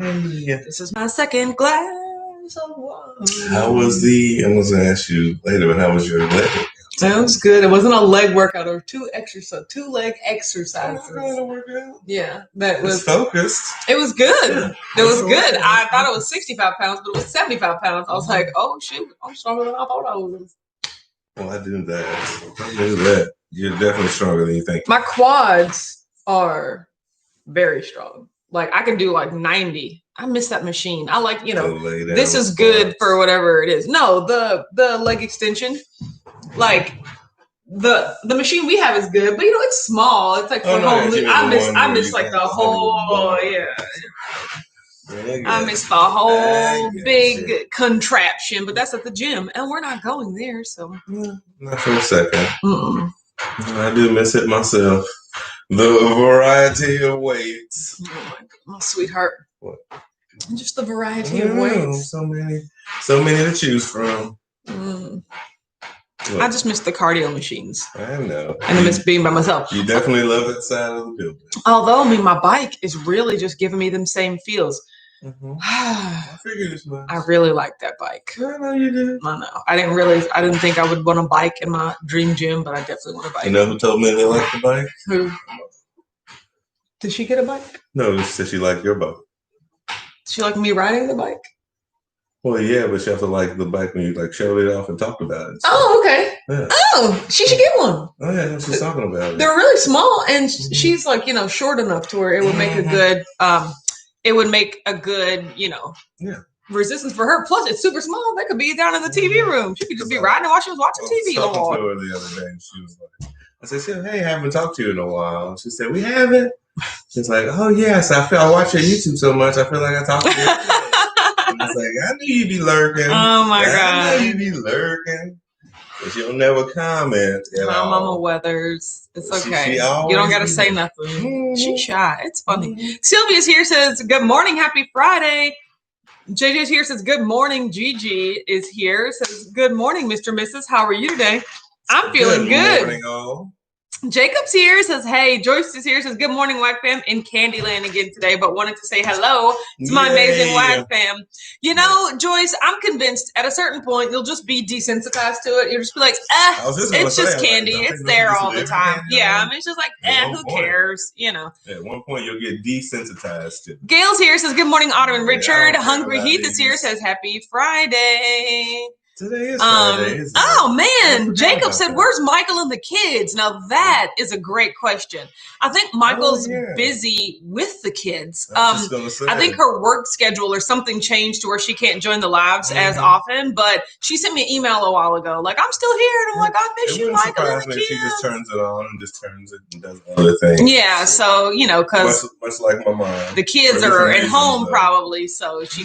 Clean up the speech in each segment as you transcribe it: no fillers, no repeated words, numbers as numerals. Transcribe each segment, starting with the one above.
Hey. This is my second glass of wine. How was I'm going to ask you later, but how was your leg? Sounds good. It wasn't a leg workout. There were two leg exercises. Yeah, that was focused. It was good. It was good. I thought it was 65 pounds, but it was 75 pounds. I was like, oh shoot, I'm stronger than I thought I was. Well, I knew that. You're definitely stronger than you think. My quads are very strong. Like I can do like 90. I miss that machine. I like, this is good for whatever it is. No, the leg extension, like the machine we have is good, but it's small. It's like for home. I miss like the whole I miss the whole big contraption, but that's at the gym, and we're not going there. So not for a second. I do miss it myself. The variety of weights. Oh my sweetheart. What? Just the variety of weights. So many to choose from. I just miss the cardio machines. I know. And I miss being by myself. You definitely love that side of the building. Although, my bike is really just giving me them same feels. I figured as much. I really like that bike. I know you did. I know. I didn't think I would want a bike in my dream gym, but I definitely want a bike. You know who told me they liked the bike? Who? Did she get a bike? No, she said she liked your bike. She liked me riding the bike? Well, yeah, but you have to like the bike when you showed it off and talked about it. So. Oh, okay. Yeah. Oh, she should get one. Oh, yeah, that's what she's talking about. They're really small, and she's short enough to where it would make a good, resistance for her. Plus, it's super small. That could be down in the TV room. She could just be riding while she was watching TV. I was talking to her the other day, and she was like, I said, hey, I haven't talked to you in a while. She said, we haven't. She's like, oh, yes, I watch your YouTube so much, I feel like I talk to you. I was like, I knew you'd be lurking. Oh my God. I knew you'd be lurking. But you'll never comment at all. Mama Weathers. It's okay. You don't got to say nothing. She's shy. It's funny. Sylvia's here, says, good morning. Happy Friday. JJ's here, says, good morning. Gigi is here, says, good morning, Mr. and Mrs. How are you today? I'm feeling good. Good morning, all. Jacob's here, says, hey. Joyce is here, says, good morning, WAC fam, in Candyland again today, but wanted to say hello to my amazing WAC fam. Joyce, I'm convinced at a certain point you'll just be desensitized to it. You'll just be like, it's just candy. It's there all the time. Yeah, it's just like, who cares? At one point, you'll get desensitized to it. Gail's here, says, good morning, Autumn and Richard. Hungry Heath is here, says, happy Friday. Today is Friday. Oh man, Jacob said, where's Michael and the kids? Now that is a great question. I think Michael's busy with the kids. I think her work schedule or something changed to where she can't join the lives as often, but she sent me an email a while ago, like, I'm still here. And I'm like, I miss you, Michael and the kids. She just turns it on and just turns it and does other things. Yeah, so, because much like my mom. The kids are at home probably, so she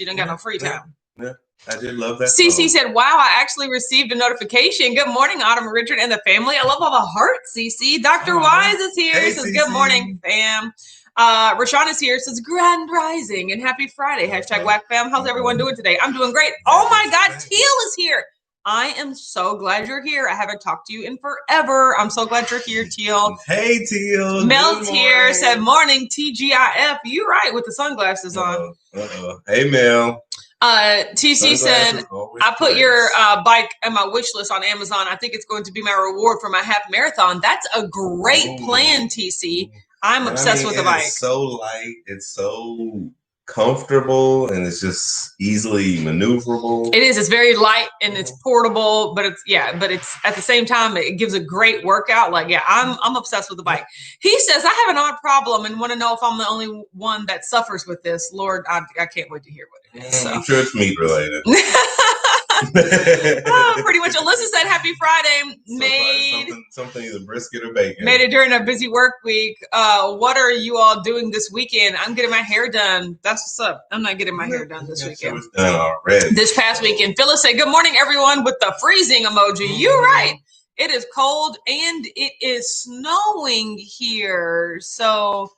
don't got no free time. Yeah. I did love that. Cece said, wow, I actually received a notification. Good morning, Autumn, Richard, and the family. I love all the hearts, Cece. Dr. Wise is here. Hey, says, good morning, fam. Rashawn is here. Says, grand rising and happy Friday. Hashtag WAC fam. How's everyone doing today? I'm doing great. Oh, my God. Teal is here. I am so glad you're here. I haven't talked to you in forever. I'm so glad you're here, Teal. Hey, Teal. Mel's here. Said, morning, TGIF. You're right with the sunglasses on. Hey, Mel. TC said, I put your bike on my wish list on Amazon. I think it's going to be my reward for my half marathon. That's a great plan, TC. I'm obsessed with the bike. It's so light. It's so comfortable, and it's just easily maneuverable. It is. It's very light and it's portable, but it's at the same time it gives a great workout. I'm obsessed with the bike. He says, I have an odd problem and want to know if I'm the only one that suffers with this. Lord, I can't wait to hear what it is. So. I'm sure it's meat related. Pretty much. Alyssa said, happy Friday. Something either brisket or bacon. Made it during a busy work week. What are you all doing this weekend? I'm getting my hair done. That's what's up. I'm not getting my hair done this weekend. It's done already. This past weekend. Phyllis said, good morning, everyone, with the freezing emoji. You're right. It is cold and it is snowing here. So,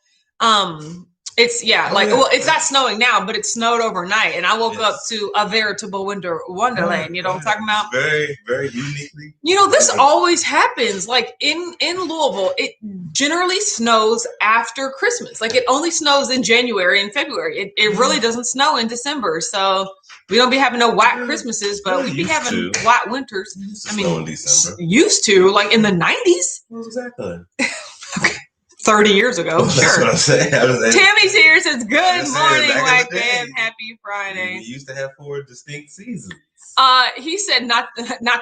It's well, it's not snowing now, but it snowed overnight, and I woke up to a veritable winter wonderland. You know what I'm talking about? Very, very uniquely. This always happens. Like in Louisville, it generally snows after Christmas. Like it only snows in January and February. It really doesn't snow in December. So we don't be having no white Christmases, but we be having white winters. In December. Used to, like in the 90s. Exactly. Okay. 30 years ago. That's what I'm saying. Tammy's here, says good morning, White Man. Happy Friday. We used to have 4 distinct seasons. He said not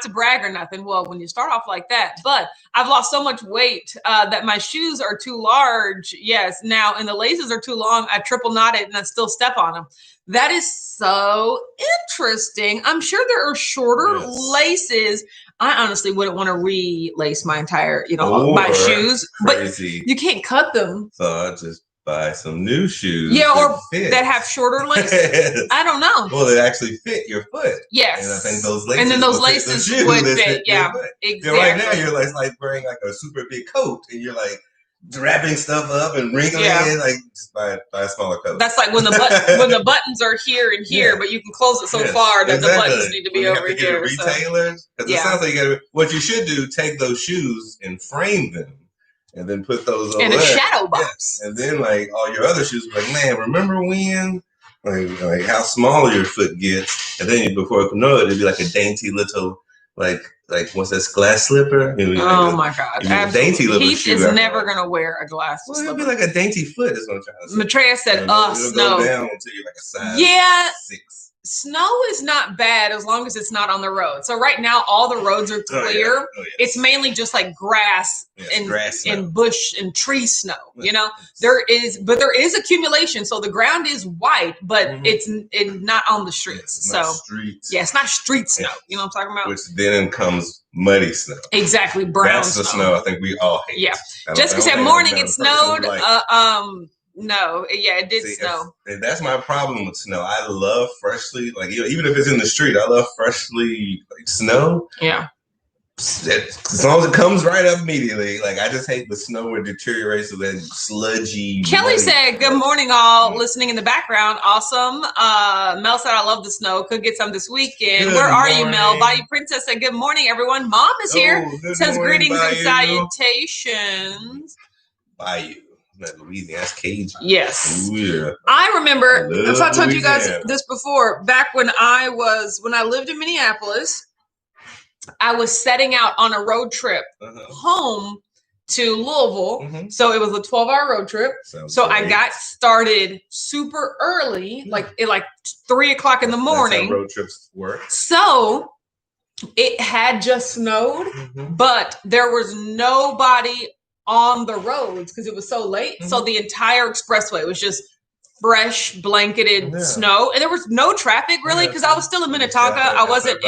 to brag or nothing. Well, when you start off like that, but I've lost so much weight that my shoes are too large. Yes, now and the laces are too long. I triple knot it and I still step on them. That is so interesting. I'm sure there are shorter laces. I honestly wouldn't want to relace my entire, my shoes, crazy. But you can't cut them. So I just buy some new shoes. Yeah, or that have shorter laces. I don't know. Well, they actually fit your foot. Yes. And I think those laces, and then those laces would fit. Yeah, exactly. Right now, you're like wearing like a super big coat, and you're like wrapping stuff up and wrinkling it, like just buy a smaller coat. That's like when the buttons are here and here, but you can close it so far that the buttons need to be over here. Retailers, because it sounds like you gotta. What you should do: take those shoes and frame them, and then put those in a shadow box. And then like all your other shoes, like man, remember when? Like how small your foot gets, and then before you know it, it'd be like a dainty little like what's that, glass slipper? My God! A dainty little Heath shoe. is never gonna wear a glass slipper. It'd be like a dainty foot. Is what I'm trying to say. Maitreya said, it'll snow. Go down until you're like a size 6. Snow is not bad as long as it's not on the road. So right now, all the roads are clear. Oh, yeah. It's mainly just like grass and bush and tree snow. There is accumulation. So the ground is white, but it's not on the streets. It's not street snow. You know what I'm talking about? Which then comes muddy snow. Exactly, brown That's the snow I think we all hate. Yeah. Jessica said, morning, it snowed. No, it did snow. That's my problem with snow. I love freshly, like even if it's in the street, I love freshly snow. Yeah. As long as it comes right up immediately. Like I just hate the snow where it deteriorates with that sludgy. Kelly said, good morning all listening in the background. Awesome. Mel said, I love the snow. Could get some this weekend. Where are you, Mel? Bayou Princess said, good morning, everyone. Mom is here. Says greetings and salutations. Bayou. Louisiana, that's Cajun. Yes. Ooh, yeah. I remember, if I told you guys this before, back when I lived in Minneapolis, I was setting out on a road trip home to Louisville. So it was a 12-hour road trip. I got started super early, like 3:00 in the morning. That's how road trips work. So it had just snowed, but there was nobody on the roads because it was so late. So the entire expressway was just fresh blanketed snow, and there was no traffic really because I was still in Minnetonka. I wasn't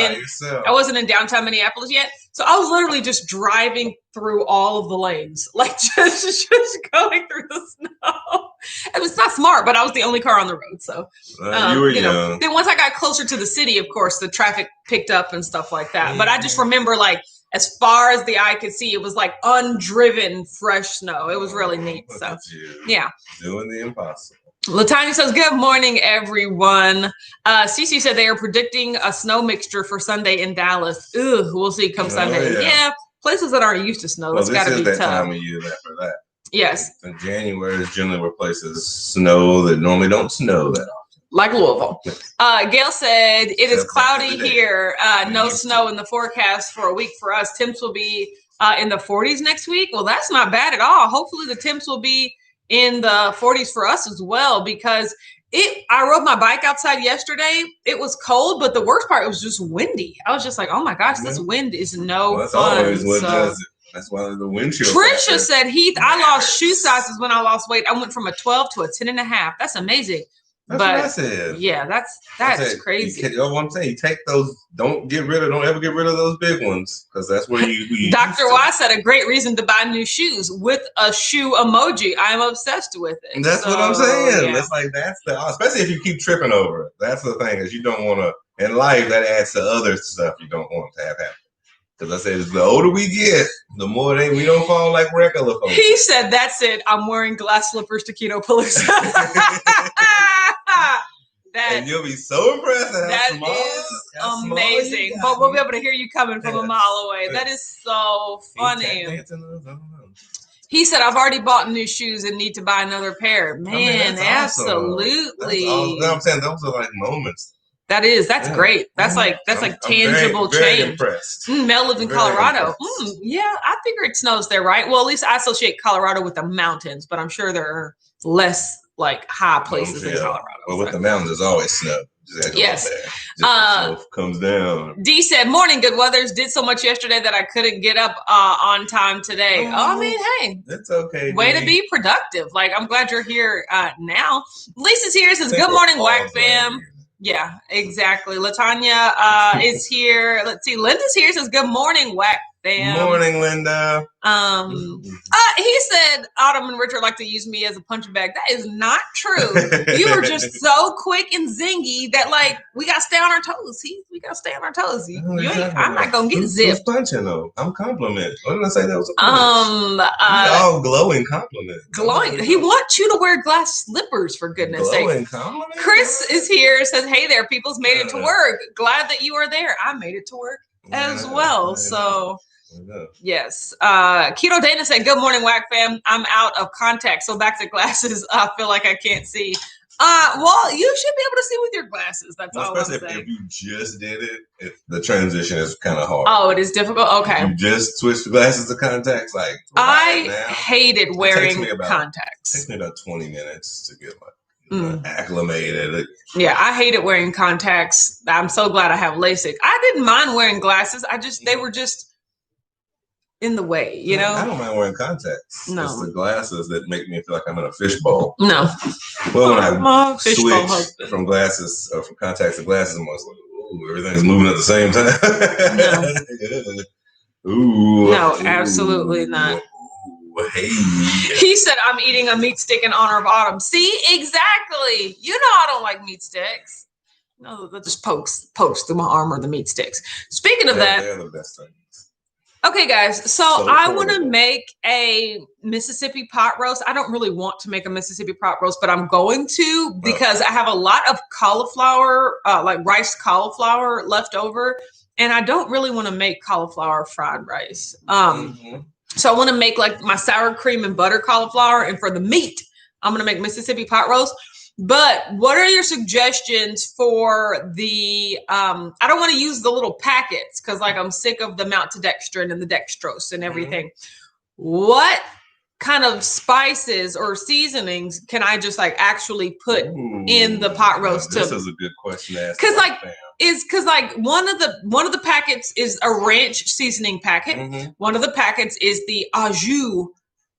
in downtown Minneapolis yet. So I was literally just driving through all of the lanes, like just going through the snow. It was not smart, but I was the only car on the road. So you were young. Then once I got closer to the city, of course, the traffic picked up and stuff like that. But I just remember as far as the eye could see, it was like undriven fresh snow. It was really neat. So yeah. Doing the impossible. Latanya says, good morning, everyone. Cece said they are predicting a snow mixture for Sunday in Dallas. Ugh, we'll see come Sunday. Yeah, places that aren't used to snow. That's got to be tough. Time of year for that. Yes. In January is generally where places snow that normally don't snow that often. Like Louisville. Gail said, it is cloudy here. No snow in the forecast for a week for us. Temps will be in the 40s next week. Well, that's not bad at all. Hopefully the temps will be in the 40s for us as well, because I rode my bike outside yesterday. It was cold, but the worst part, it was just windy. I was just like, oh my gosh, this wind is that's fun. Always what does it. That's why the windshield. Trisha said, Heath, I lost shoe sizes when I lost weight. I went from a 12 to a 10.5. That's amazing. That's what I said. Yeah, that's crazy. You know what I'm saying? You take those. Don't ever get rid of those big ones, because that's where you Dr. Y said a great reason to buy new shoes with a shoe emoji. I'm obsessed with it. And that's what I'm saying. Yeah. That's especially if you keep tripping over it. That's the thing, is you don't want to, in life, that adds to other stuff you don't want to have happen. Because I said, the older we get, the more we don't fall like regular folks. He said, that's it. I'm wearing glass slippers to Keto Palooza. And you'll be so impressed at that small, is amazing. But we'll be able to hear you coming from a mile away. That is so funny. He said, I've already bought new shoes and need to buy another pair. Man, absolutely. Awesome. I'm saying those are like moments. That's great. That's like tangible very change. Impressed. Mel lives in Colorado. Yeah, I figure it snows there, right? Well, at least I associate Colorado with the mountains, but I'm sure there are less like high places in Colorado. Well, with the mountains, there's always snow. Yes. Snow comes down. D said, morning, good weathers. Did so much yesterday that I couldn't get up on time today. I mean, hey. It's okay. Way to be productive. Like, I'm glad you're here now. Lisa's here, says, good morning, WAC fam. Yeah, exactly. LaTanya is here. Let's see. Linda's here, says, good morning, WAC fam. Morning, Linda. He said Autumn and Richard like to use me as a punching bag. That is not true. You are just so quick and zingy that like we gotta stay on our toes. We gotta stay on our toes. I'm not gonna get zipped. Punching though. I'm complimenting. What did I say that was a punch? All glowing compliment. Glowing. He wants you to wear glass slippers for goodness sake. Glowing compliment. Chris is here. Says, hey there, people's made it to work. Glad that you are there. I made it to work as well. So. Yes. Keto Dana said, good morning, WAC fam. I'm out of contact. So back to glasses. I feel like I can't see. Well, you should be able to see with your glasses. That's all I'm saying. If you just did it, the transition is kind of hard. Oh, it is difficult? Okay. If you just switched the glasses to contacts. Like I hated wearing contacts. It takes me about 20 minutes to get acclimated. Yeah, I hated wearing contacts. I'm so glad I have LASIK. I didn't mind wearing glasses. They were just in the way, you know? I don't mind wearing contacts. No. It's the glasses that make me feel like I'm in a fishbowl. No. Well, when I switch from glasses, from contacts to glasses, I'm always like, ooh, everything's moving at the same time. No. Ooh. No, absolutely not. Ooh, hey. He said, I'm eating a meat stick in honor of Autumn. See? Exactly. You know I don't like meat sticks. No, that just pokes through my arm or the meat sticks. Speaking of that. They're the best thing. Okay, guys, so I want to make a Mississippi pot roast. I don't really want to make a Mississippi pot roast, but I'm going to because I have a lot of cauliflower, like rice cauliflower left over, and I don't really want to make cauliflower fried rice. So I want to make like my sour cream and butter cauliflower, and for the meat, I'm going to make Mississippi pot roast. But what are your suggestions for the, I don't want to use the little packets because like I'm sick of the maltodextrin and the dextrose and everything. What kind of spices or seasonings can I just like actually put in the pot roast? This is a good question to ask. Because one of the packets is a ranch seasoning packet. One of the packets is the au jus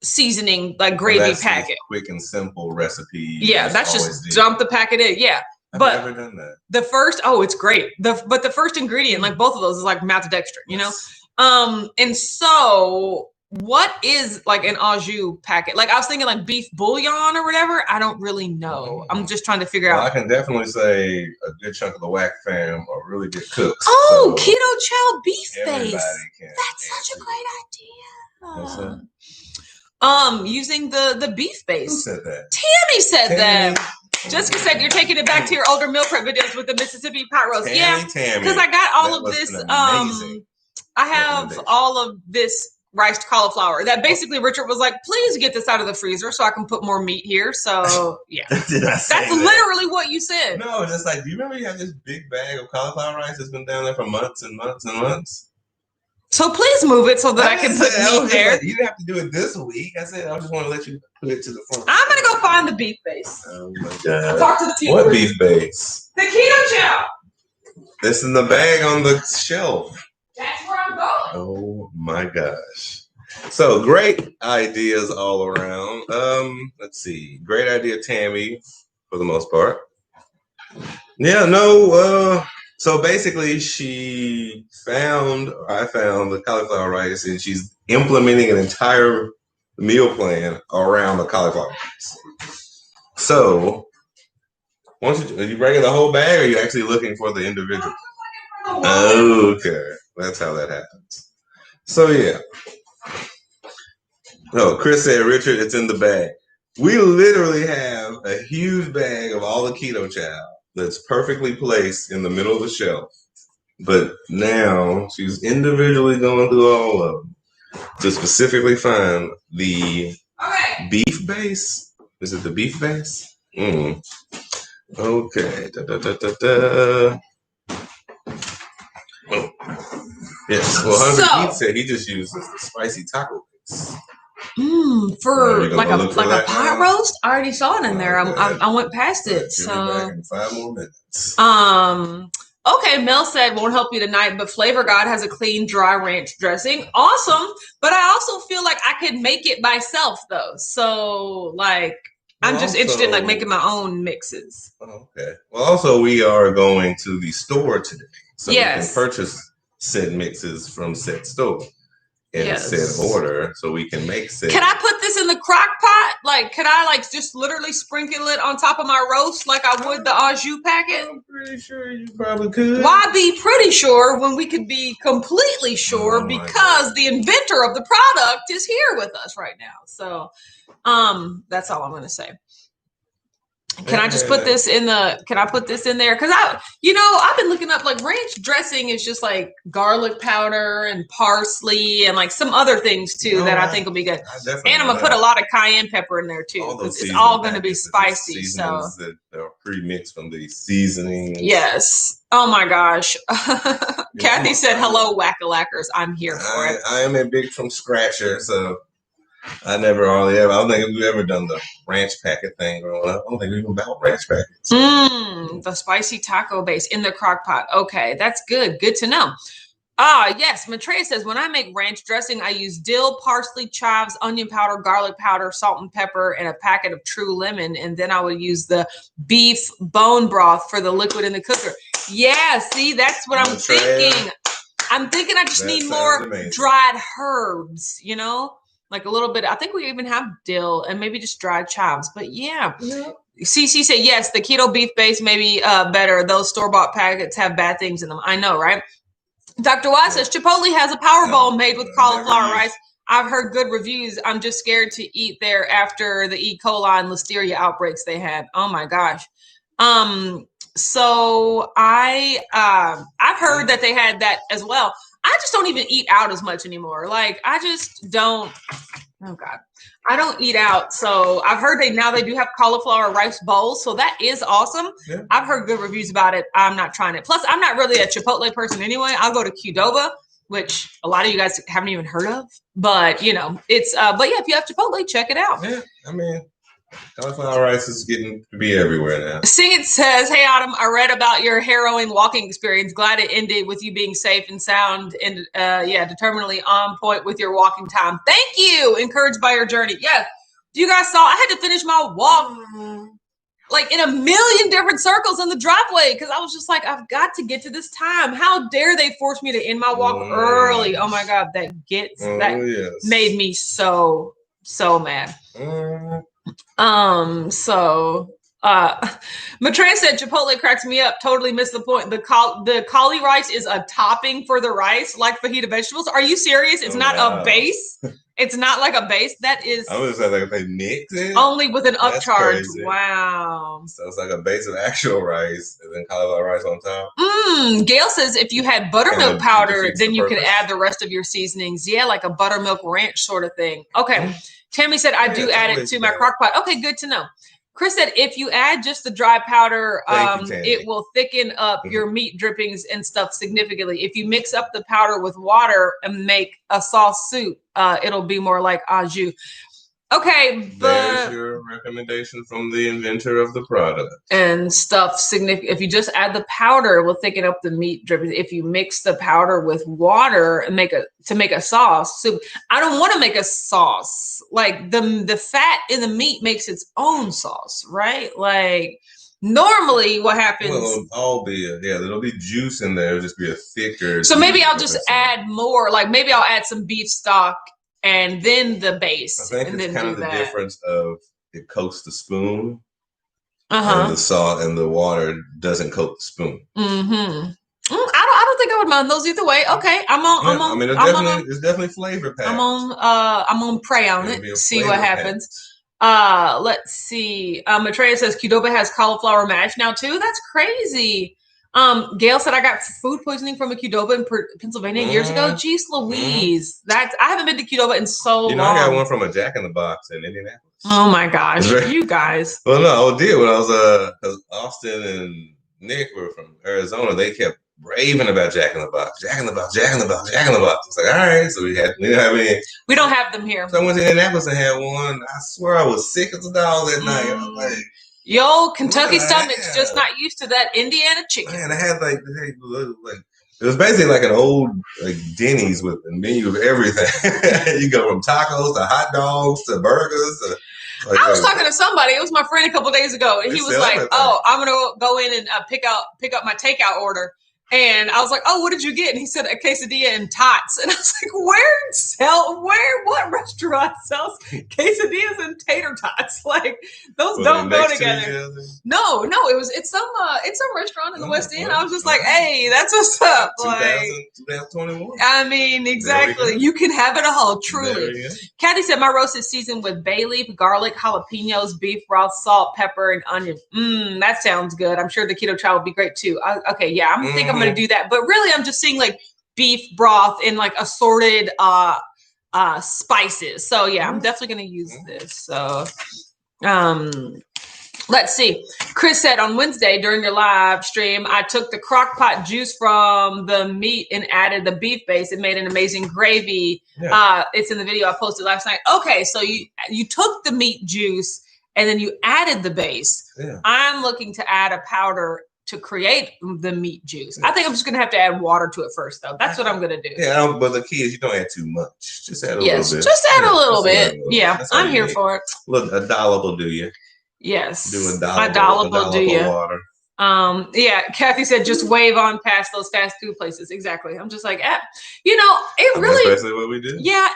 seasoning, like gravy packet. Quick and simple recipe. Yeah, that's just dump the packet in. Yeah. I've never done that. The first, it's great. But the first ingredient, like both of those, is like maltodextrin, you know? And so what is like an au jus packet? Like I was thinking like beef bouillon or whatever. I don't really know. I'm just trying to figure out. I can definitely say a good chunk of the WAC fam are really good cooks. Oh, so keto chow beef base. That's such a great idea. What's that? Using the beef base. Who said that? Tammy said that. Jessica said you're taking it back to your older meal prep videos with the Mississippi pot roast. Tammy, because I got all of this. I have all of this riced cauliflower that basically Richard was like, please get this out of the freezer so I can put more meat here. So yeah, that's literally what you said. No, just like, do you remember you have this big bag of cauliflower rice that's been down there for months and months and months? So please move it so that I can put meat there. Like, you didn't have to do it this week. I said I just want to let you put it to the front. I'm gonna go find the beef base. Oh my god! Talk to the team. What beef base? The keto chow. This in the bag on the shelf. That's where I'm going. Oh my gosh! So great ideas all around. Let's see. Great idea, Tammy, for the most part. Yeah. No. So basically, I found the cauliflower rice, and she's implementing an entire meal plan around the cauliflower rice. So, are you bringing the whole bag, or are you actually looking for the individual? Okay, that's how that happens. So yeah. No, Chris said, Richard, it's in the bag. We literally have a huge bag of all the keto chow that's perfectly placed in the middle of the shelf. But now she's individually going through all of them to specifically find the beef base. Is it the beef base? Okay. Oh. Yes. Well, Hungry Keith said he just uses the spicy taco base. For like a pot roast? I already saw it in there. I went past it. So back in 5 more minutes. Okay, Mel said won't help you tonight, but Flavor God has a clean dry ranch dressing. Awesome. But I also feel like I could make it myself though. So like I'm just interested in like making my own mixes. Okay. Well, also we are going to the store today. So we can purchase said mixes from said store. In said order, so we can make said. Can I put this in the crock pot? Like, could I like just literally sprinkle it on top of my roast like I would the au jus packet? I'm pretty sure you probably could. Why be pretty sure when we could be completely sure because the inventor of the product is here with us right now? So, that's all I'm going to say. Can I just put this in the, can I put this in there? Because I've been looking up like ranch dressing is just like garlic powder and parsley and like some other things too that I think will be good. And I'm going to put a lot of cayenne pepper in there too. It's all going to be spicy. So that are pre-mixed from the seasoning. Yes. Oh my gosh. Kathy said, hello, whack-a-lackers. I'm here for it. I am a big from scratcher, so I don't think we've ever done the ranch packet thing growing up. I don't think we even bought ranch packets. The spicy taco base in the crock pot. Okay, that's good. Good to know. Yes, Maitreya says, when I make ranch dressing, I use dill, parsley, chives, onion powder, garlic powder, salt and pepper, and a packet of true lemon. And then I would use the beef bone broth for the liquid in the cooker. Yeah, see, that's what I'm thinking. I'm thinking I just need more dried herbs, like a little bit. I think we even have dill and maybe just dried chives. But yeah. CC said, yes, the keto beef base may be better. Those store-bought packets have bad things in them. I know, right? Dr. Wise says, Chipotle has a power bowl made with cauliflower rice. I've heard good reviews. I'm just scared to eat there after the E. coli and listeria outbreaks they had. Oh, my gosh. So I've heard that they had that as well. I just don't even eat out as much anymore. Like I just don't. Oh God, I don't eat out. So I've heard they do have cauliflower rice bowls. So that is awesome. Yeah. I've heard good reviews about it. I'm not trying it. Plus, I'm not really a Chipotle person anyway. I'll go to Qdoba, which a lot of you guys haven't even heard of. But it's. But yeah, if you have Chipotle, check it out. Yeah, I mean. Cauliflower rice is getting to be everywhere now. Sing It says, hey, Autumn, I read about your harrowing walking experience. Glad it ended with you being safe and sound and, determinedly on point with your walking time. Thank you. Encouraged by your journey. Yeah. You guys saw, I had to finish my walk like in a million different circles in the driveway because I was just like, I've got to get to this time. How dare they force me to end my walk early? Oh, my God. That made me so mad. Maitreya said Chipotle cracks me up. Totally missed the point. The cauli rice is a topping for the rice, like fajita vegetables. Are you serious? It's not a base. It's not like a base. That is. I was like if they mix it only with an upcharge. Wow. So it's like a base of actual rice and then cauliflower rice on top. Gail says if you had buttermilk powder, then you could add the rest of your seasonings. Yeah, like a buttermilk ranch sort of thing. Okay. Tammy said, I do add it to my crock pot. Okay, good to know. Chris said, if you add just the dry powder, it will thicken up your meat drippings and stuff significantly. If you mix up the powder with water and make a sauce soup, it'll be more like au jus. Okay, there's your recommendation from the inventor of the product. And stuff significant. If you just add the powder, it will thicken up the meat drippings. If you mix the powder with water and make a sauce, so I don't want to make a sauce. Like the fat in the meat makes its own sauce, right? Like normally what happens. Well, there'll be juice in there. It'll just be a thicker. So maybe I'll just add more. Like maybe I'll add some beef stock. And then the base. I think it's kind of the difference of it coats the spoon, and the salt and the water doesn't coat the spoon. I don't don't think I would mind those either way. Okay, I'm on. I mean, it's definitely flavor packed. I'm on prey on it. See what happens. Let's see. Matreya says Qdoba has cauliflower mash now too. That's crazy. Gail said I got food poisoning from a Qdoba in Pennsylvania years ago. Jeez Louise. I haven't been to Qdoba in so long. I got one from a Jack in the Box in Indianapolis. Oh my gosh, you guys. Well, no, I did when I was because Austin and Nick were from Arizona. They kept raving about Jack in the Box, Jack in the Box, Jack in the Box, Jack in the Box. It's like, all right, so we didn't have any. We don't have them here. So I went to Indianapolis and had one. I swear I was sick as a dog that night. I was like, yo, Kentucky stomach's just not used to that Indiana chicken. Man, I had like it was basically like an old like Denny's with a menu of everything. You go from tacos to hot dogs to burgers. I was talking to somebody. It was my friend a couple days ago, and he was like, "Oh, I'm gonna go in and pick up my takeout order." And I was like, "Oh, what did you get?" And he said, "A quesadilla and tots." And I was like, what restaurant sells quesadillas and tater tots? Like those don't go together. No, it's some restaurant in the West End. I was just like, "Hey, that's what's up." 2021. I mean, exactly. You can have it all, truly. Kathy said my roast is seasoned with bay leaf, garlic, jalapenos, beef broth, salt, pepper, and onion. That sounds good. I'm sure the keto child would be great too. Okay, yeah, I'm thinking I'm going to do that. But really, I'm just seeing like beef broth and like assorted spices. So yeah, I'm definitely going to use this. So let's see. Chris said on Wednesday during your live stream, I took the crock pot juice from the meat and added the beef base. It made an amazing gravy. Yeah. It's in the video I posted last night. Okay, so you took the meat juice and then you added the base. Yeah. I'm looking to add a powder to create the meat juice. Yeah. I think I'm just going to have to add water to it first, though. That's what I'm going to do. Yeah, but the key is you don't add too much. Just add a little bit. Just add a little bit. Yeah, I'm here for it. Look, a dollop will do you. Yes. Do a dollop will do you. Water. Yeah, Kathy said just wave on past those fast food places. Exactly. I'm just like, really. Especially what we do. Yeah,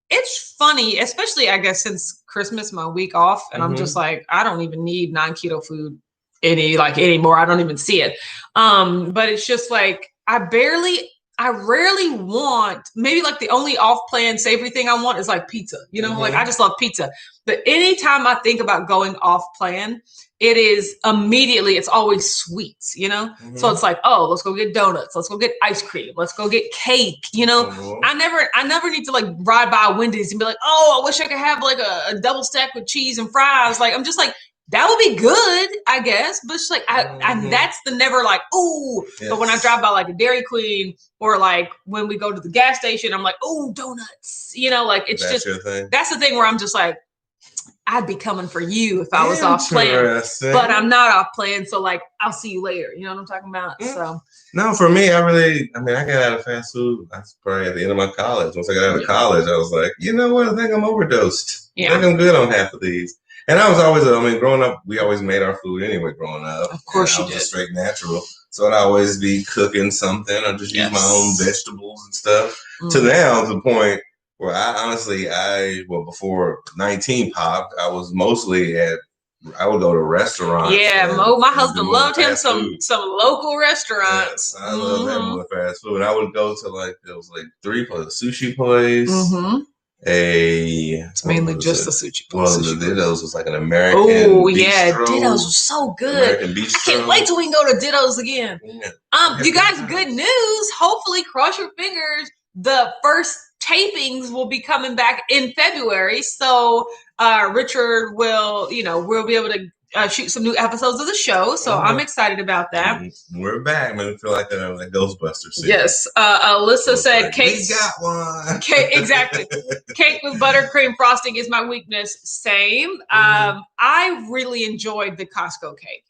it's funny, especially I guess since Christmas, my week off, and I'm just like, I don't even need non-keto food anymore. I don't even see it. But it's just like I rarely want, maybe like the only off-plan savory thing I want is like pizza. Like I just love pizza. But anytime I think about going off-plan, it is immediately, it's always sweets, So it's like, oh, let's go get donuts. Let's go get ice cream. Let's go get cake. I never need to like ride by Wendy's and be like, oh, I wish I could have like a double stack with cheese and fries. Like, I'm just like, that would be good, I guess. But it's like, that's the never like, ooh. Yes. But when I drive by like a Dairy Queen or like when we go to the gas station, I'm like, oh, donuts. Like it's that's just, that's the thing where I'm just like, I'd be coming for you if I was off plan, but I'm not off plan. So like, I'll see you later. You know what I'm talking about? So no, for me, I got out of fast food. That's probably at the end of my college. Once I got out of college, I was like, you know what? I think I'm overdosed. Yeah. I think I'm good on half of these. And I was always, growing up, we always made our food anyway growing up. Of course you did. I was a straight natural. So I'd always be cooking something or just use my own vegetables and stuff. To now, the point where before 19 popped, I was mostly I would go to restaurants. Yeah, my husband loved him some local restaurants. Yes, I love that more fast food. And I would go to there was 3 places, sushi place. It's mainly just the sushi place. Well, the Ditto's was like an American bistro. Ditto's was so good. I can't wait till we can go to Ditto's again. Yeah. You guys, good news. Hopefully, cross your fingers. The first tapings will be coming back in February. So Richard will, we'll be able to shoot some new episodes of the show. So I'm excited about that. We're back, man. We feel like a Ghostbusters scene. Yes. Alyssa said cake. We got one. Cake, exactly. Cake with buttercream frosting is my weakness. Same. I really enjoyed the Costco cake.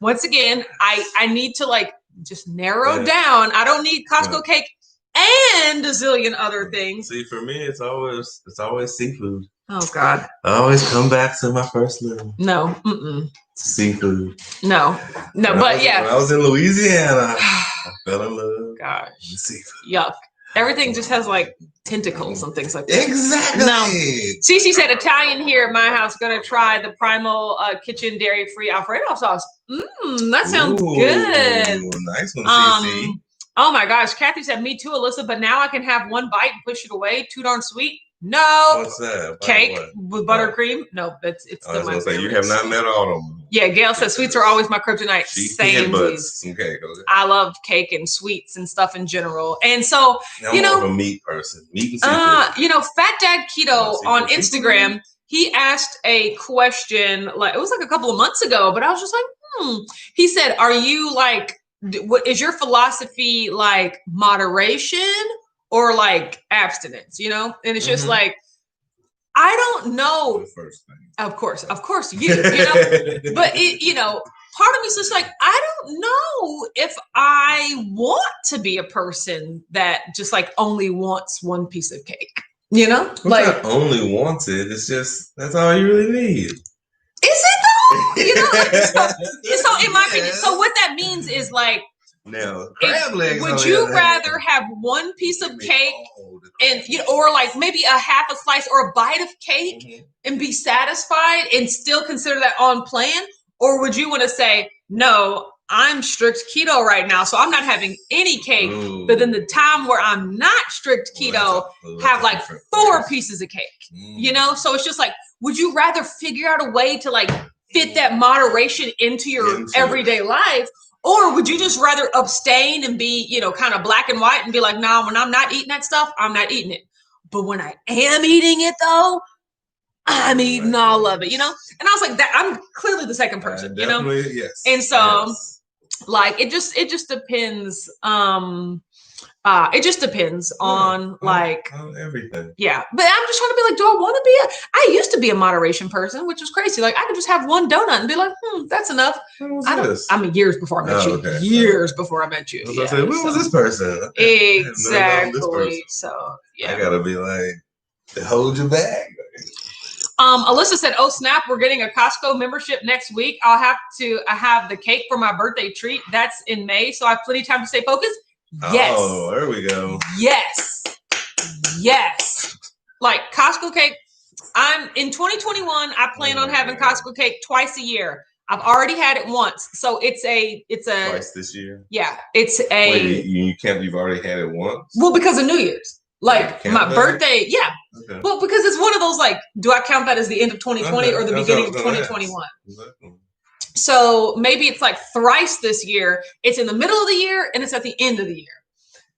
Once again, I need to just narrow down. I don't need Costco cake and a zillion other things. See, for me, it's always seafood. Oh God! I always come back to my first love. No, seafood. No. When I was in Louisiana, I fell in love. Gosh, with seafood. Yuck! Everything just has tentacles and things like that. Exactly. No. Cece said Italian here at my house. Gonna try the Primal Kitchen dairy-free Alfredo sauce. That sounds good. Nice one, Cece. Oh my gosh. Kathy said, me too, Alyssa, but now I can have one bite and push it away. Too darn sweet. No. What's that? Cake with buttercream? No, it's still my favorite. You have not met Autumn. Yeah, Gail says sweets are always my kryptonite. Same. Some cake. Okay. I love cake and sweets and stuff in general. And so, I'm more of a meat person. Meat and seafood. Fat Dad Keto on Instagram, he asked a question, like it was like a couple of months ago, but I was just like, He said, are you like, what is your philosophy like moderation or like abstinence, And it's just like, I don't know. The first thing. Of course, you know, but part of me is just like, I don't know if I want to be a person that just like only wants one piece of cake, like not only wants it. It's just, that's all you really need. Is it though? So in my opinion, so what that means is like, now, crab legs. Would you rather have one piece of cake and or like maybe a half a slice or a bite of cake and be satisfied and still consider that on plan? Or would you want to say, no, I'm strict keto right now, so I'm not having any cake. Ooh. But then the time where I'm not strict keto, have like 4 pieces of cake. So it's just like, would you rather figure out a way to like fit that moderation into your everyday life? Or would you just rather abstain and be, kind of black and white and be like, nah, when I'm not eating that stuff, I'm not eating it. But when I am eating it though, I'm eating all of it, And I was like, that I'm clearly the second person, Yes. And so like, it just depends. It just depends on like everything. Yeah. But I'm just trying to be like, do I want to be I used to be a moderation person, which was crazy. Like I could just have one donut and be like, that's enough. Years before I met you. Okay. Years before I met you. I was when was this person? Exactly. So yeah. I gotta be like, hold your bag. Alyssa said, oh snap, we're getting a Costco membership next week. I have the cake for my birthday treat. That's in May. So I have plenty of time to stay focused. Yes. Oh, there we go. Yes. Like Costco cake. I'm in 2021. I plan on having Costco cake twice a year. I've already had it once. So it's a twice this year. Yeah. It's a wait, you've already had it once? Well, because of New Year's. Like my birthday. Yeah. Okay. Well, because it's one of those like, do I count that as the end of 2020 or the beginning of 2021? Exactly. So maybe it's like thrice this year. It's in the middle of the year and it's at the end of the year.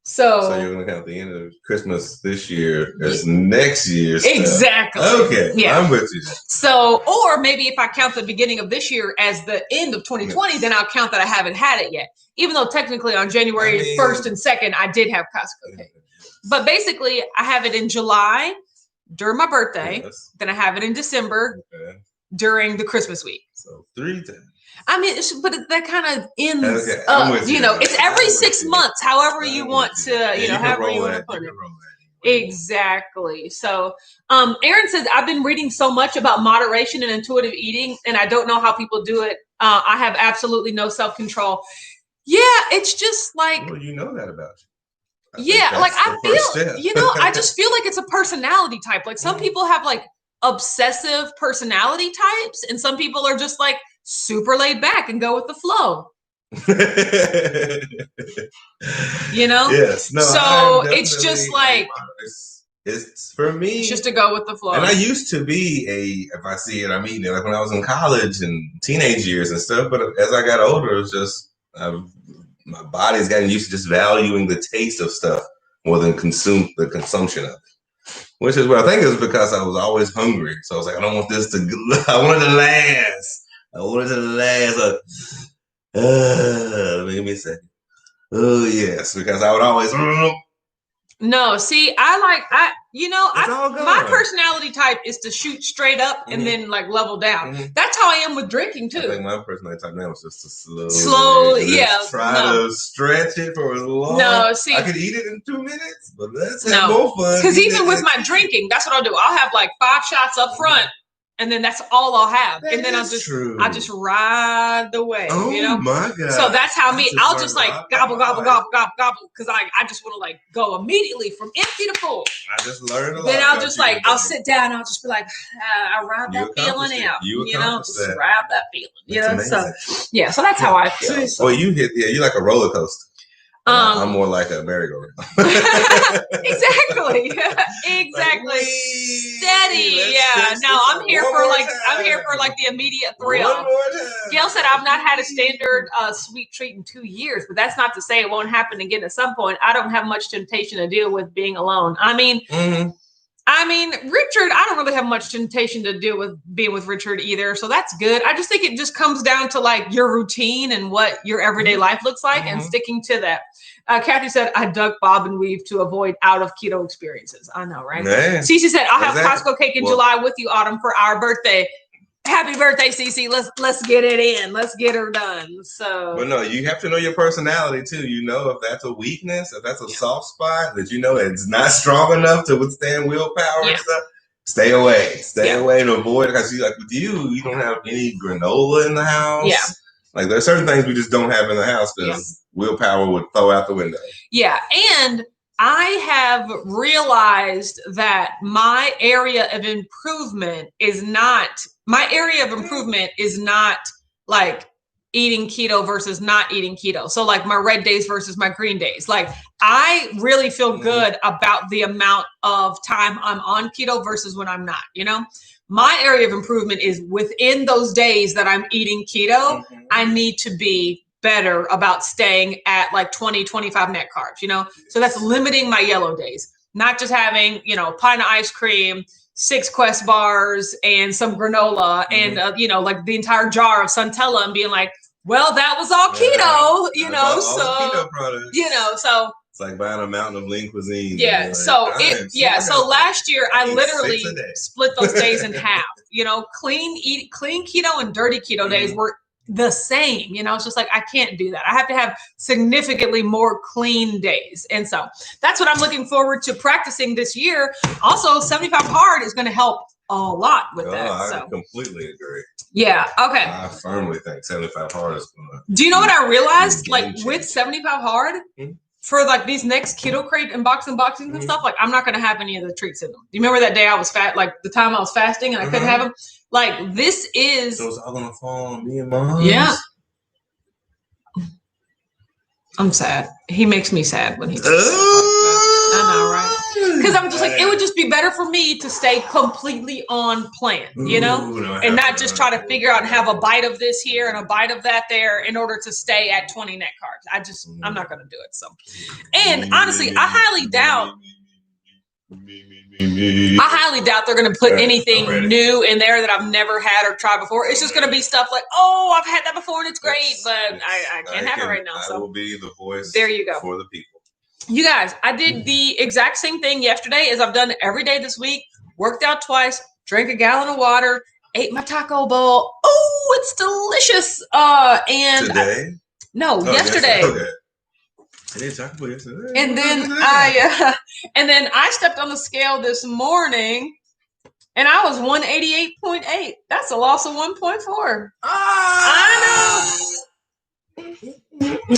So you're going to count the end of Christmas this year as next year's Exactly. Stuff. Okay. Yeah. I'm with you. So, or maybe if I count the beginning of this year as the end of 2020, then I'll count that I haven't had it yet. Even though technically on January 1st and 2nd, I did have Costco cake. But basically, I have it in July during my birthday. Yes. Then I have it in December during the Christmas week. So 3 times. I mean, but that kind of ends up, it's every 6 months, however you want to, however you want to put it. Exactly. So, Aaron says, I've been reading so much about moderation and intuitive eating, and I don't know how people do it. I have absolutely no self-control. Yeah, it's just like. Well, you know that about you. I feel, I just feel like it's a personality type. Like some people have like obsessive personality types, and some people are just like super laid back and go with the flow. Yes. No. So it's just like it's for me. It's just to go with the flow. And I used to be if I see it, I'm eating it. Like when I was in college and teenage years and stuff. But as I got older, it's just my body's gotten used to just valuing the taste of stuff more than the consumption of it. Which is what I think is because I was always hungry. So I was like, I don't want this I want it to last. I want it to last. Let me give me a second. Oh, yes. Because I would always. No, see, my personality type is to shoot straight up and then like level down. That's how I am with drinking too. I think my personality type now is just to slowly, try to stretch it for as long. No, see, I could eat it in 2 minutes, but let's have more fun. Because even with my drinking, that's what I'll do. I'll have like 5 shots up front. And then that's all I'll have. And then I just ride the wave, my God. So that's how I'll just like gobble, gobble, gobble, gobble, gobble. Because I just want to like go immediately from empty to full. I just learned a lot. Then I'll just like, I'll sit down and I'll just be like, I ride that feeling out. Just ride that feeling. So that's how I feel. Well, you like a roller coaster. I'm more like a merry-go-round. Exactly. Exactly. Like, Steady. Yeah. No, I'm here for the immediate thrill. One more time. Gail said I've not had a standard sweet treat in 2 years, but that's not to say it won't happen again at some point. I don't have much temptation to deal with being alone. I mean, Richard, I don't really have much temptation to deal with being with Richard either. So that's good. I just think it just comes down to like your routine and what your everyday life looks like and sticking to that. Kathy said, I duck, bob, and weave to avoid out of keto experiences. I know, right? Man. Cece said, I'll have Costco cake in July with you, Autumn, for our birthday. Happy birthday, Cece. Let's get it in. Let's get her done. So, but no, you have to know your personality too. You know, if that's a weakness, if that's a soft spot that you know it's not strong enough to withstand willpower and stuff, stay away. Stay away and avoid it. Because like with you don't have any granola in the house. Yeah. Like there's certain things we just don't have in the house because willpower would throw out the window. Yeah. And I have realized that my area of improvement is not like eating keto versus not eating keto. So like my red days versus my green days. Like I really feel good about the amount of time I'm on keto versus when I'm not, you know? My area of improvement is within those days that I'm eating keto, I need to be better about staying at like 20, 25 net carbs, you know? So that's limiting my yellow days, not just having, you know, a pint of ice cream, 6 Quest bars and some granola and, like the entire jar of Suntella and being like, well, that was all keto, you know? So, keto products. You know, so. It's like buying a mountain of lean cuisine. Yeah. Like, so last year I literally split those days in half, you know, clean keto and dirty keto days were the same, you know, it's just like, I can't do that. I have to have significantly more clean days. And so that's what I'm looking forward to practicing this year. Also 75 hard is going to help a lot with that. I completely agree. Yeah. Okay. I firmly think 75 hard is going to. Do you know what I realized? Like with 75 hard for like these next keto crate unboxings and stuff, like I'm not going to have any of the treats in them. Do you remember that day I was fat, like the time I was fasting and I couldn't have them? Like this is. So it's all going to fall on me and Mom? Yeah. I'm sad. He makes me sad when he does that. I know, right? Because I'm just like, it would just be better for me to stay completely on plan, you know? And not just try to figure out and have a bite of this here and a bite of that there in order to stay at 20 net carbs. I'm not going to do it. So, and honestly, I highly doubt they're going to put anything new in there that I've never had or tried before. It's just going to be stuff like, oh, I've had that before and it's great, but I can't have it right now. So I will be the voice there you go. For the people. You guys, I did the exact same thing yesterday as I've done every day this week. Worked out twice, drank a gallon of water, ate my taco bowl. Oh, it's delicious. And today? Yesterday. Okay. Yesterday. And then I stepped on the scale this morning and I was 188.8. That's a loss of 1.4. I know.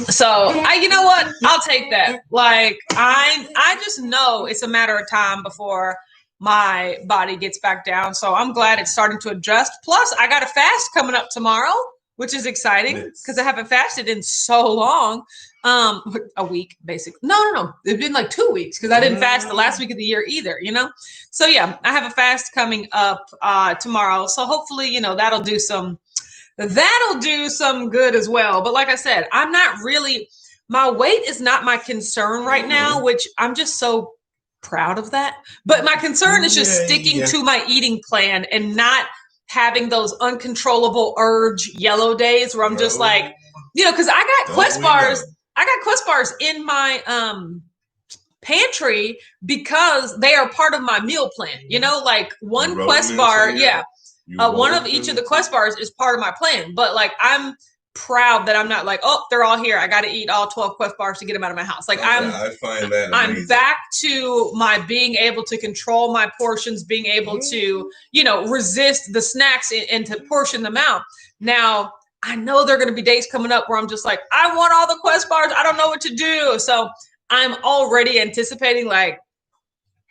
So you know what? I'll take that. Like I just know it's a matter of time before my body gets back down. So I'm glad it's starting to adjust. Plus I got a fast coming up tomorrow, which is exciting because I haven't fasted in so long. A week, basically. No. It's been like 2 weeks because I didn't fast the last week of the year either, you know? So yeah, I have a fast coming up tomorrow. So hopefully, you know, that'll do some good as well. But like I said, my weight is not my concern right now, which I'm just so proud of that. But my concern is just sticking to my eating plan and not having those uncontrollable urge yellow days where I'm just like, you know, because I got Quest bars. I got Quest bars in my pantry because they are part of my meal plan. You know, like one Quest bar, one of each of the Quest bars is part of my plan. But like, I'm proud that I'm not like, oh, they're all here. I got to eat all 12 Quest bars to get them out of my house. Like I find that amazing. I'm back to my being able to control my portions, being able to, you know, resist the snacks and to portion them out. Now, I know there are going to be days coming up where I'm just like, I want all the Quest bars. I don't know what to do. So I'm already anticipating like,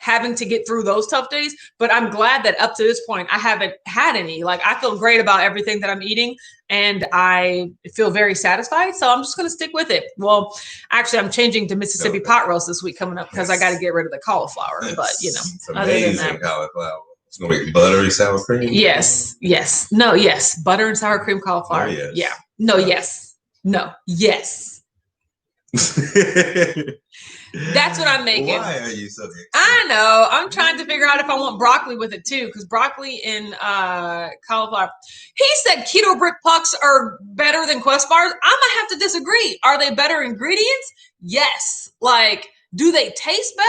having to get through those tough days. But I'm glad that up to this point, I haven't had any. Like, I feel great about everything that I'm eating, and I feel very satisfied. So I'm just going to stick with it. Well, actually, I'm changing to Mississippi pot roast this week coming up because I got to get rid of the cauliflower. But, you know, it's amazing cauliflower. It's going to be buttery sour cream. Yes. No, yes. Butter and sour cream cauliflower. Oh, yes. Yeah. No, yes. No, yes. That's what I'm making. Why are you so excited? I know. I'm trying to figure out if I want broccoli with it too, because broccoli and cauliflower. He said keto brick pucks are better than Quest bars. I might have to disagree. Are they better ingredients? Yes. Like, do they taste better?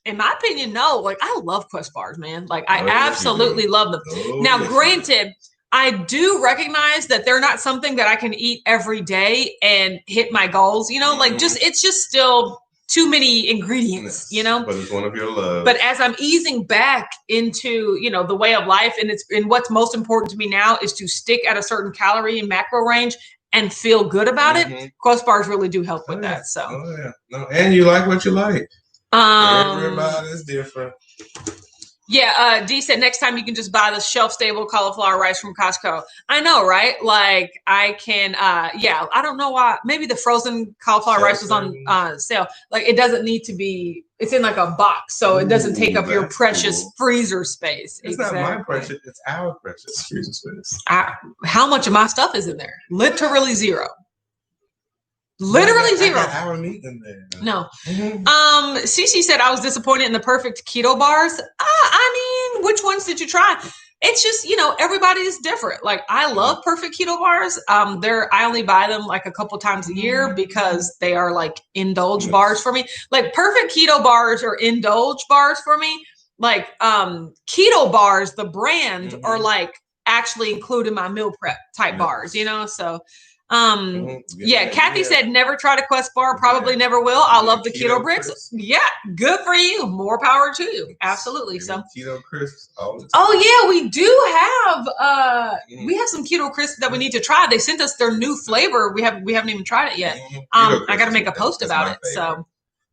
In my opinion, no. Like, I love Quest bars, man. Like, I absolutely love them. Now, granted, I do recognize that they're not something that I can eat every day and hit my goals. You know, like, it's just still too many ingredients, you know. But it's one of your loves. But as I'm easing back into, you know, the way of life, and what's most important to me now is to stick at a certain calorie and macro range and feel good about it. Quest bars really do help with that. So. No, and you like what you like. Everybody's different. Yeah, Dee said next time you can just buy the shelf-stable cauliflower rice from Costco. I know, right? Like, I can, I don't know why. Maybe the frozen cauliflower rice was on sale. Like, it doesn't need to be, it's in like a box, so it doesn't take up your precious freezer space. It's not my precious, it's our precious freezer space. How much of my stuff is in there? Literally zero. Literally zero. Our meat in there. No. Cece said I was disappointed in the perfect keto bars. I mean, which ones did you try? It's just, you know, everybody is different. Like, I love perfect keto bars. I only buy them like a couple times a year because they are like indulge bars for me. Like, perfect keto bars are indulge bars for me. Like, keto bars, the brand, are like actually included in my meal prep type bars, you know? So Kathy said never tried a Quest bar, probably never will. I love the keto bricks. Crisp. Yeah, good for you. More power to you. Absolutely. So keto crisps. Oh yeah, we do have we have some keto crisps that we need to try. They sent us their new flavor. We haven't even tried it yet. I got to make a post about it.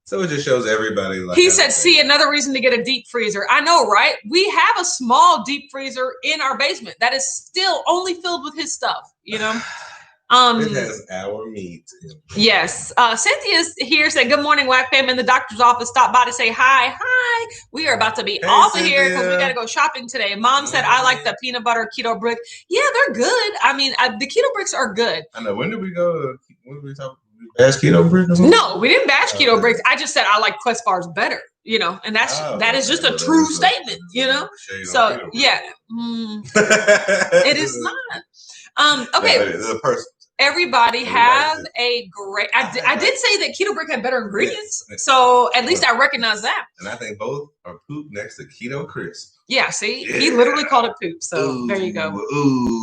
So it just shows everybody. Like, he said, see, another reason to get a deep freezer. I know, right? We have a small deep freezer in our basement that is still only filled with his stuff, you know? It has our meat. Yes. Cynthia's here, said, good morning, Whack Fam. In the doctor's office, stop by to say hi. Hi. We are about to be off of here because we got to go shopping today. Mom said, I like the peanut butter keto brick. Yeah, they're good. I mean, the keto bricks are good. I know. When did we talk? Bash keto bricks or something? No, we didn't bash keto bricks. I just said I like Quest bars better, you know, and that is just a true statement, you know. So yeah, it is not. Okay. No, it is a person. Everybody have a great. I did say that keto brick had better ingredients, so at least I recognize that. And I think both are poop next to keto crisp. Yeah, see, he literally called it poop. So there you go.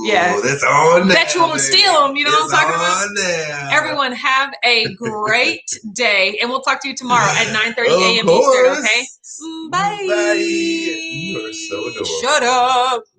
Yeah, that's on there. Bet you won't steal them. You know what I'm talking about? There. Everyone have a great day, and we'll talk to you tomorrow at 9:30 a.m. Eastern. Okay. Bye. Bye. You are so adorable. Shut up.